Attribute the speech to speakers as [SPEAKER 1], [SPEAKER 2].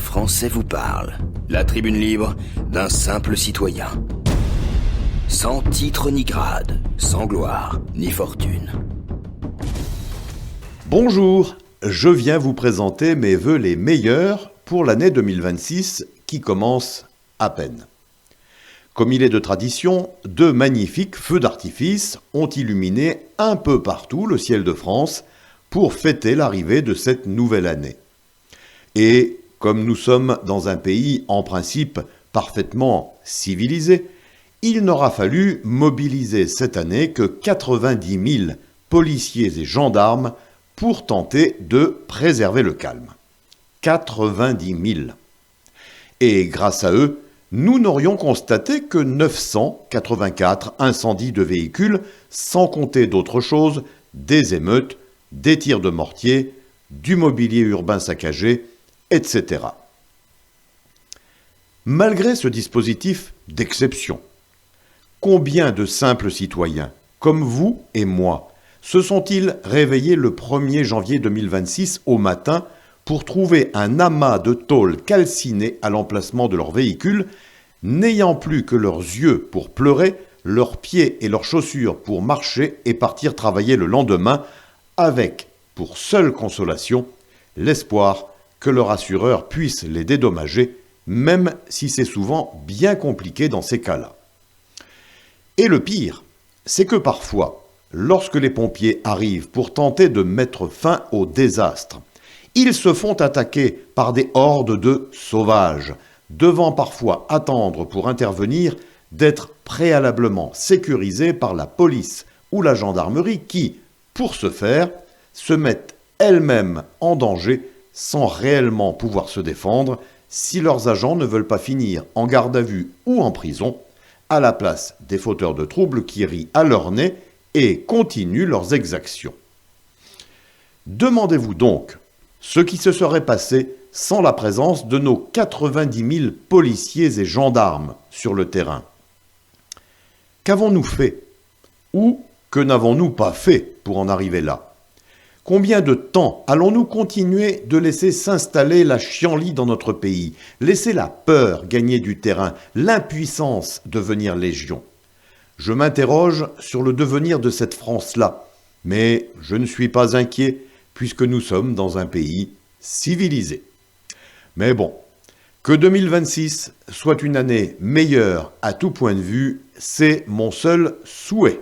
[SPEAKER 1] français vous parle. La tribune libre d'un simple citoyen. Sans titre ni grade, sans gloire ni fortune.
[SPEAKER 2] Bonjour, je viens vous présenter mes vœux les meilleurs pour l'année 2026 qui commence à peine. Comme il est de tradition, deux magnifiques feux d'artifice ont illuminé un peu partout le ciel de France pour fêter l'arrivée de cette nouvelle année. Et comme nous sommes dans un pays en principe parfaitement civilisé, il n'aura fallu mobiliser cette année que 90 000 policiers et gendarmes pour tenter de préserver le calme. 90 000. Et grâce à eux, nous n'aurions constaté que 984 incendies de véhicules, sans compter d'autres choses, des émeutes, des tirs de mortier, du mobilier urbain saccagé, etc. Malgré ce dispositif d'exception, combien de simples citoyens, comme vous et moi, se sont-ils réveillés le 1er janvier 2026 au matin pour trouver un amas de tôle calciné à l'emplacement de leur véhicule, n'ayant plus que leurs yeux pour pleurer, leurs pieds et leurs chaussures pour marcher et partir travailler le lendemain, avec, pour seule consolation, l'espoir que leur assureur puisse les dédommager, même si c'est souvent bien compliqué dans ces cas-là. Et le pire, c'est que parfois, lorsque les pompiers arrivent pour tenter de mettre fin au désastre, ils se font attaquer par des hordes de sauvages, devant parfois attendre pour intervenir d'être préalablement sécurisés par la police ou la gendarmerie qui, pour ce faire, se mettent elles-mêmes en danger sans réellement pouvoir se défendre si leurs agents ne veulent pas finir en garde à vue ou en prison, à la place des fauteurs de troubles qui rient à leur nez et continuent leurs exactions. Demandez-vous donc ce qui se serait passé sans la présence de nos 90 000 policiers et gendarmes sur le terrain. Qu'avons-nous fait? Ou que n'avons-nous pas fait pour en arriver là? Combien de temps allons-nous continuer de laisser s'installer la chienlit dans notre pays, laisser la peur gagner du terrain, l'impuissance devenir légion? Je m'interroge sur le devenir de cette France-là, mais je ne suis pas inquiet puisque nous sommes dans un pays civilisé. Mais bon, que 2026 soit une année meilleure à tout point de vue, c'est mon seul souhait.